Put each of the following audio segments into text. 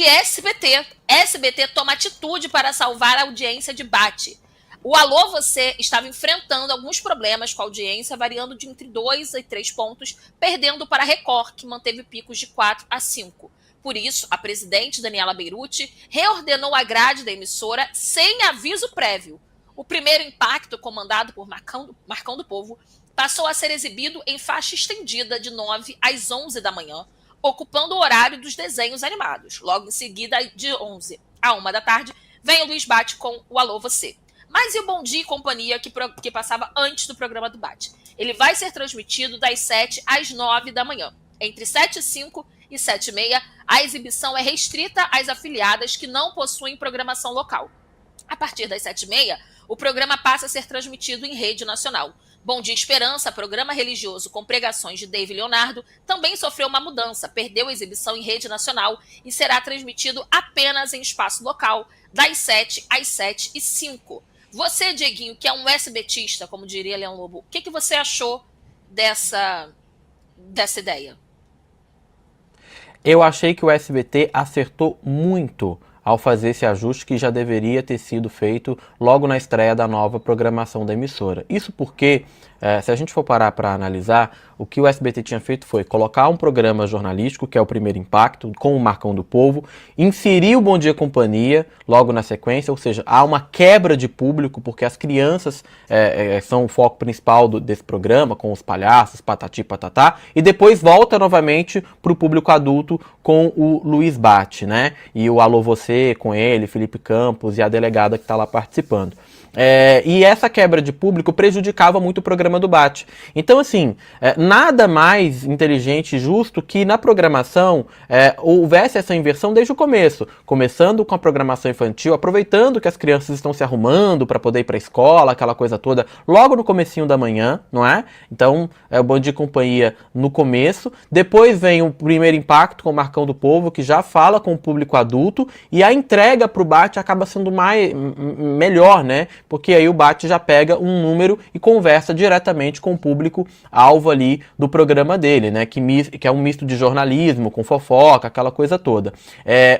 SBT. SBT toma atitude para salvar a audiência de Bate. O Alô Você estava enfrentando alguns problemas com a audiência, variando de entre 2 e 3 pontos, perdendo para a Record, que manteve picos de 4 a 5. Por isso, a presidente Daniela Beirute reordenou a grade da emissora sem aviso prévio. O primeiro impacto, comandado por Marcão do Povo, passou a ser exibido em faixa estendida de 9 às 11 da manhã, ocupando o horário dos desenhos animados. Logo em seguida, de 11 a 1 da tarde, vem o Luiz Bate com o Alô Você. Mas e o Bom Dia e Companhia que passava antes do programa do Bate? Ele vai ser transmitido das 7 às 9 da manhã. Entre 7 e 5 e 7 e meia, a exibição é restrita às afiliadas que não possuem programação local. A partir das 7 e meia, o programa passa a ser transmitido em rede nacional. Bom Dia Esperança, programa religioso com pregações de David Leonardo, também sofreu uma mudança, perdeu a exibição em rede nacional e será transmitido apenas em espaço local, das 7 às 7 e 5. Você, Dieguinho, que é um SBTista, como diria Leão Lobo, o que você achou dessa ideia? Eu achei que o SBT acertou muito ao fazer esse ajuste que já deveria ter sido feito logo na estreia da nova programação da emissora. Isso porque, se a gente for parar para analisar, o que o SBT tinha feito foi colocar um programa jornalístico, que é o Primeiro Impacto, com o Marcão do Povo, inserir o Bom Dia Companhia logo na sequência, ou seja, há uma quebra de público, porque as crianças são o foco principal desse programa, com os palhaços, patati patatá, e depois volta novamente para o público adulto com o Luiz Bate, né? E o Alô Você com ele, Felipe Campos e a delegada que está lá participando. E essa quebra de público prejudicava muito o programa do Bate. Então, assim, nada mais inteligente e justo que na programação houvesse essa inversão desde o começo. Começando com a programação infantil, aproveitando que as crianças estão se arrumando para poder ir para a escola, aquela coisa toda, logo no comecinho da manhã, não é? Então, o Bom Dia e Companhia no começo. Depois vem o Primeiro Impacto com o Marcão do Povo, que já fala com o público adulto, e a entrega para o Bate acaba sendo melhor, né? Porque aí o Bate já pega um número e conversa diretamente com o público-alvo ali do programa dele, né? Que é um misto de jornalismo, com fofoca, aquela coisa toda.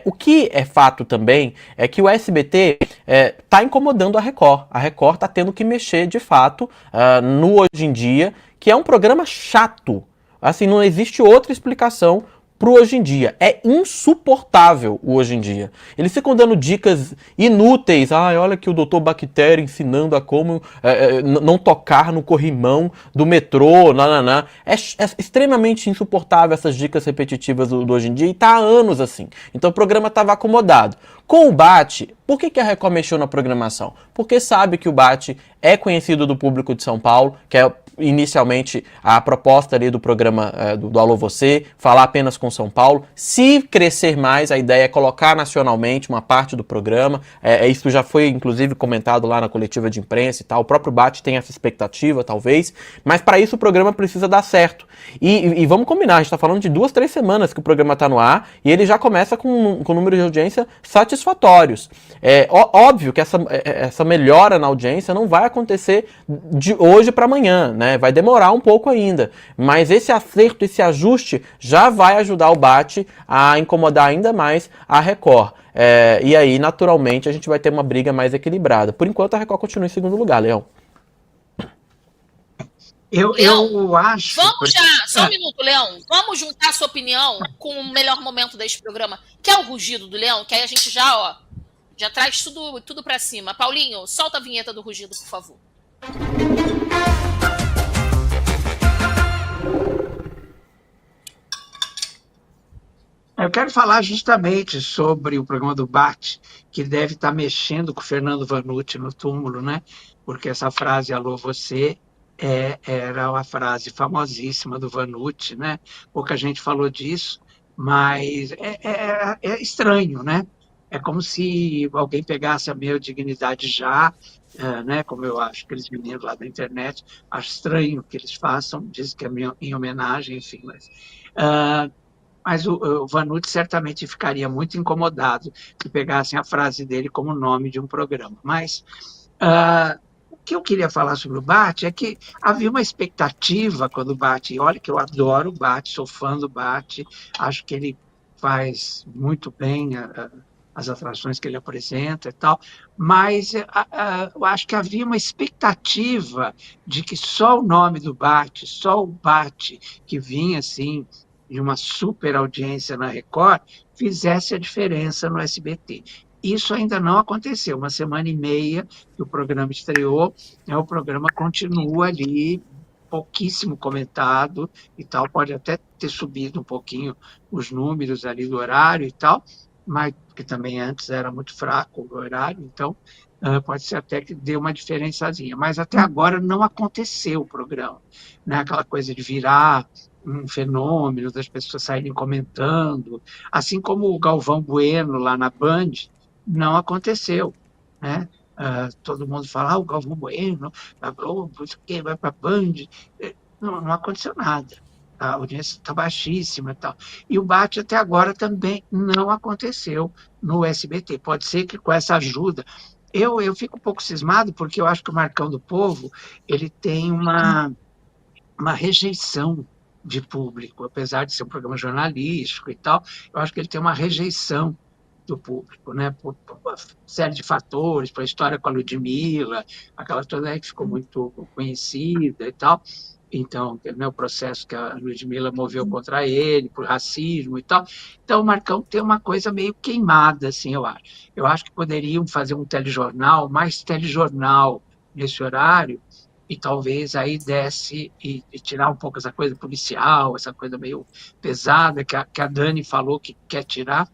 O que é fato também é que o SBT está incomodando a Record. A Record está tendo que mexer, de fato, no Hoje em Dia, que é um programa chato. Assim, não existe outra explicação pro Hoje em Dia. É insuportável o Hoje em Dia. Eles ficam dando dicas inúteis. Olha que o Dr. Bactéria ensinando a como não tocar no corrimão do metrô. Nananá. É extremamente insuportável essas dicas repetitivas do Hoje em Dia e tá há anos assim. Então o programa estava acomodado. Com o Bate, por que a Record mexeu na programação? Porque sabe que o Bate é conhecido do público de São Paulo, que é inicialmente a proposta ali do programa do Alô Você, falar apenas com São Paulo. Se crescer mais, a ideia é colocar nacionalmente uma parte do programa. Isso já foi, inclusive, comentado lá na coletiva de imprensa e tal. O próprio Bate tem essa expectativa, talvez. Mas para isso o programa precisa dar certo. E vamos combinar, a gente está falando de 2, 3 semanas que o programa está no ar e ele já começa com número de audiência satisfatórios. Óbvio que essa melhora na audiência não vai acontecer de hoje para amanhã, né? Vai demorar um pouco ainda, mas esse acerto, esse ajuste já vai ajudar o Bate a incomodar ainda mais a Record. E aí, naturalmente, a gente vai ter uma briga mais equilibrada. Por enquanto, a Record continua em segundo lugar, Leão. Eu acho... Vamos já, só um minuto, Leão. Vamos juntar a sua opinião com o melhor momento deste programa, que é o rugido do Leão, que aí a gente já traz tudo pra cima. Paulinho, solta a vinheta do rugido, por favor. Eu quero falar justamente sobre o programa do Bate, que deve estar mexendo com o Fernando Vanucci no túmulo, né? Porque essa frase, Alô Você, era uma frase famosíssima do Vanucci, né? Pouca gente falou disso, mas é estranho, né? É como se alguém pegasse a minha dignidade já, né? Como eu acho, aqueles meninos lá da internet, acho estranho que eles façam, dizem que é em homenagem, enfim, mas o Vanucci certamente ficaria muito incomodado se pegassem a frase dele como nome de um programa. Mas o que eu queria falar sobre o Bate é que havia uma expectativa quando o Bate, olha que eu adoro o Bate, sou fã do Bate, acho que ele faz muito bem as atrações que ele apresenta e tal, mas eu acho que havia uma expectativa de que só o nome do Bart, só o Bart, que vinha assim de uma super audiência na Record, fizesse a diferença no SBT. Isso ainda não aconteceu. Uma semana e meia que o programa estreou, né, o programa continua ali, pouquíssimo comentado e tal, pode até ter subido um pouquinho os números ali do horário e tal, mas porque também antes era muito fraco o horário, então pode ser até que dê uma diferençazinha. Mas até agora não aconteceu o programa, né? Aquela coisa de virar um fenômeno, das pessoas saírem comentando, assim como o Galvão Bueno lá na Band, não aconteceu, né? Todo mundo fala, o Galvão Bueno, a Globo, não sei o quê, vai para a Band. Não aconteceu nada. A audiência está baixíssima e tal. E o Bart até agora também não aconteceu no SBT. Pode ser que com essa ajuda. Eu fico um pouco cismado, porque eu acho que o Marcão do Povo ele tem uma rejeição de público, apesar de ser um programa jornalístico e tal, eu acho que ele tem uma rejeição do público, né? Por uma série de fatores, por a história com a Ludmilla, aquela toda aí que ficou muito conhecida e tal. Então, né, o processo que a Ludmilla moveu contra ele, por racismo e tal. Então, o Marcão tem uma coisa meio queimada, assim, eu acho. Eu acho que poderiam fazer um telejornal, mais telejornal nesse horário, e talvez aí desse e tirar um pouco essa coisa policial, essa coisa meio pesada que a Dani falou que quer tirar,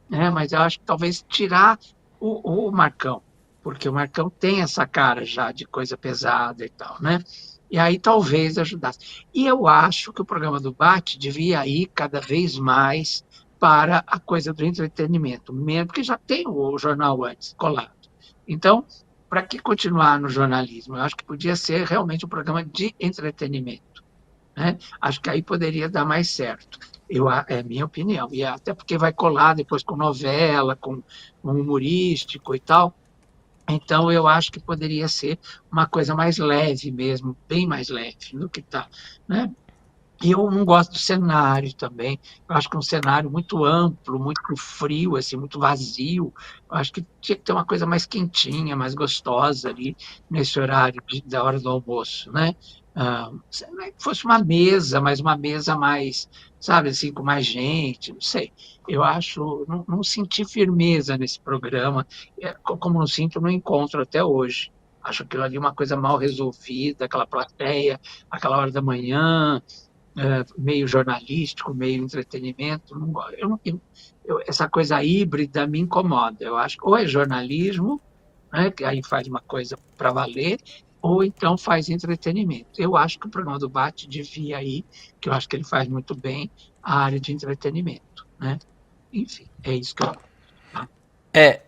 né? Mas eu acho que talvez tirar o Marcão, porque o Marcão tem essa cara já de coisa pesada e tal, né? E aí talvez ajudasse. E eu acho que o programa do Bate devia ir cada vez mais para a coisa do entretenimento, mesmo porque já tem o jornal antes colado. Então, para que continuar no jornalismo? Eu acho que podia ser realmente um programa de entretenimento, né? Acho que aí poderia dar mais certo. É minha opinião. E até porque vai colar depois com novela, com humorístico e tal. Então, eu acho que poderia ser uma coisa mais leve mesmo, bem mais leve do que está, né? E eu não gosto do cenário também. Eu acho que é um cenário muito amplo, muito frio, assim, muito vazio. Eu acho que tinha que ter uma coisa mais quentinha, mais gostosa ali nesse horário da hora do almoço, né? Não é que fosse uma mesa, mas uma mesa mais, sabe, assim, com mais gente, não sei. Eu acho, não senti firmeza nesse programa, como não sinto no encontro até hoje. Acho aquilo ali uma coisa mal resolvida, aquela plateia, aquela hora da manhã, meio jornalístico, meio entretenimento. Não, essa coisa híbrida me incomoda. Eu acho que ou é jornalismo, né, que aí faz uma coisa para valer, ou então faz entretenimento. Eu acho que o programa do Bate devia ir, que eu acho que ele faz muito bem, a área de entretenimento, né? Enfim, é isso que eu acho. É,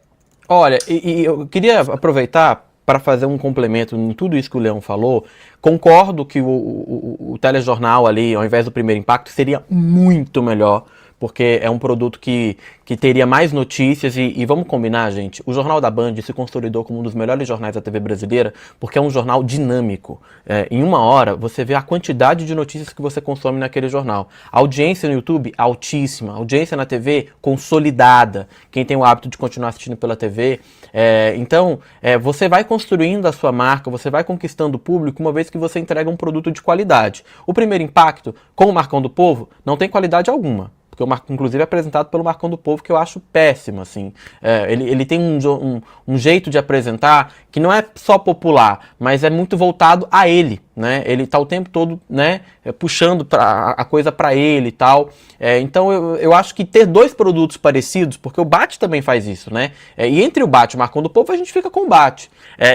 olha, e eu queria aproveitar para fazer um complemento em tudo isso que o Leão falou. Concordo que o telejornal ali, ao invés do Primeiro Impacto, seria muito melhor, porque é um produto que teria mais notícias e vamos combinar, gente, o Jornal da Band se consolidou como um dos melhores jornais da TV brasileira, porque é um jornal dinâmico. Em uma hora, você vê a quantidade de notícias que você consome naquele jornal. A audiência no YouTube, altíssima. A audiência na TV, consolidada. Quem tem o hábito de continuar assistindo pela TV. Então, você vai construindo a sua marca, você vai conquistando o público uma vez que você entrega um produto de qualidade. O Primeiro Impacto, com o Marcão do Povo, não tem qualidade alguma. Porque inclusive é apresentado pelo Marcão do Povo, que eu acho péssimo, assim. Ele tem um jeito de apresentar que não é só popular, mas é muito voltado a ele, né? Ele tá o tempo todo, né, puxando a coisa para ele e tal. Então eu acho que ter dois produtos parecidos, porque o Bate também faz isso, né? E entre o Bate e o Marcão do Povo, a gente fica com o Bate.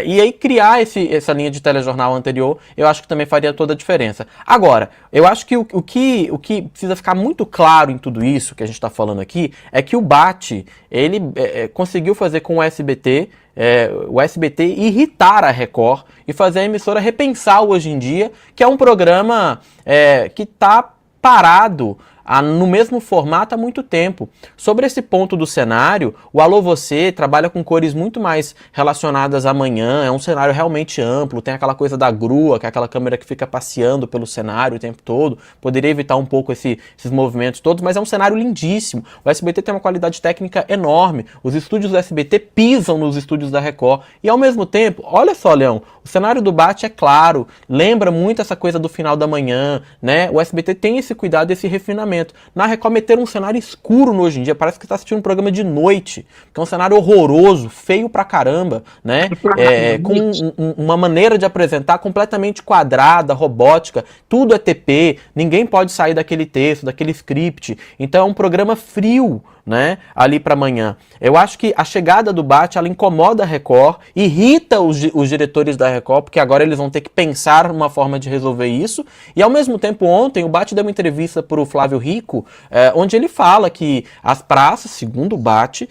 E aí criar essa linha de telejornal anterior, eu acho que também faria toda a diferença. Agora, eu acho que o que precisa ficar muito claro em tudo isso que a gente está falando aqui é que o Bate, ele conseguiu fazer com o SBT irritar a Record e fazer a emissora repensar o Hoje em Dia, que é um programa que está parado no mesmo formato há muito tempo. Sobre esse ponto do cenário, o Alô Você trabalha com cores muito mais relacionadas à manhã, é um cenário realmente amplo, tem aquela coisa da grua, que é aquela câmera que fica passeando pelo cenário o tempo todo, poderia evitar um pouco esses movimentos todos, mas é um cenário lindíssimo. O SBT tem uma qualidade técnica enorme, os estúdios do SBT pisam nos estúdios da Record, e ao mesmo tempo, olha só, Leão, o cenário do Bate é claro, lembra muito essa coisa do final da manhã, né? O SBT tem esse cuidado, esse refinamento. Na Record meteram um cenário escuro hoje em dia, parece que está assistindo um programa de noite, que é um cenário horroroso, feio pra caramba, né? Com uma maneira de apresentar completamente quadrada, robótica, tudo é TP, ninguém pode sair daquele texto, daquele script, então é um programa frio, né, ali para amanhã. Eu acho que a chegada do Bate, ela incomoda a Record, irrita os diretores da Record, porque agora eles vão ter que pensar numa forma de resolver isso, e ao mesmo tempo ontem o Bate deu uma entrevista para o Flávio Rico, onde ele fala que as praças, segundo o Bate,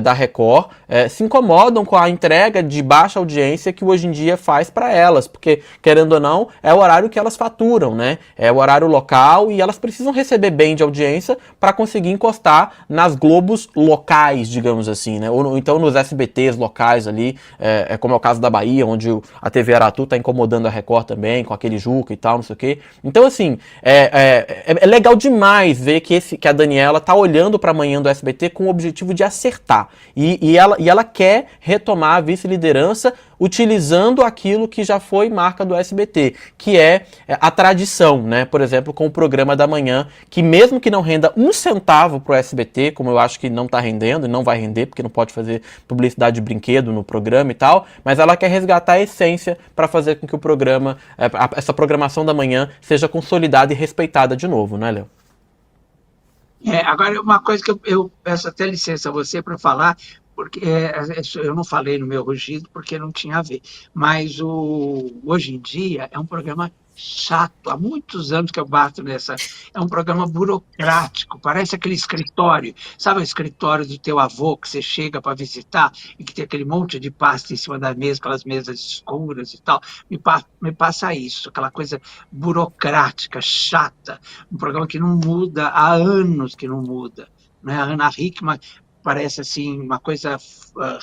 da Record, se incomodam com a entrega de baixa audiência que hoje em dia faz para elas, porque, querendo ou não, é o horário que elas faturam, né, é o horário local, e elas precisam receber bem de audiência para conseguir encostar nas Globos locais, digamos assim, né? Ou então nos SBTs locais ali, como é o caso da Bahia, onde a TV Aratu tá incomodando a Record também, com aquele Juca e tal, não sei o quê. Então, assim, é legal demais ver que a Daniela tá olhando para amanhã do SBT com o objetivo de acertar. E ela quer retomar a vice-liderança utilizando aquilo que já foi marca do SBT, que é a tradição, né? Por exemplo, com o programa da manhã, que mesmo que não renda um centavo pro SBT, como eu acho que não tá rendendo e não vai render, porque não pode fazer publicidade de brinquedo no programa e tal, mas ela quer resgatar a essência para fazer com que o programa, essa programação da manhã, seja consolidada e respeitada de novo, né, Léo? Agora, uma coisa que eu peço até licença a você para falar, porque eu não falei no meu rugido porque não tinha a ver, mas hoje em dia é um programa chato, há muitos anos que eu bato nessa, é um programa burocrático, parece aquele escritório, sabe o escritório do teu avô que você chega para visitar e que tem aquele monte de pasta em cima da mesa, aquelas mesas escuras e tal, me passa isso, aquela coisa burocrática, chata, um programa que não muda, há anos que não muda, né? A Ana Hickman parece assim uma coisa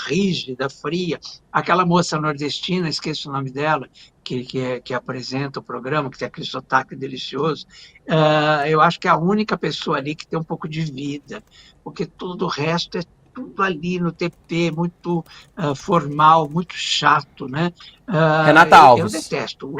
rígida, fria. Aquela moça nordestina, esqueço o nome dela, que apresenta o programa, que tem aquele sotaque delicioso, eu acho que é a única pessoa ali que tem um pouco de vida, porque tudo o resto é tudo ali no TP, muito formal, muito chato, né? Renata Eu Alves. detesto.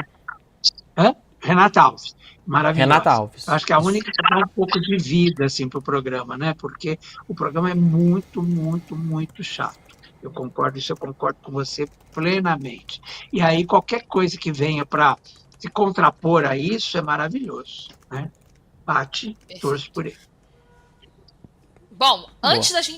Renata Alves, maravilhosa. Renata Alves. Acho que é a única que dá um pouco de vida assim, para o programa, né? Porque o programa é muito, muito, muito chato. Eu concordo, isso eu concordo com você plenamente. E aí, qualquer coisa que venha para se contrapor a isso é maravilhoso, né? Bate, torço por ele. Bom, Boa. antes da gente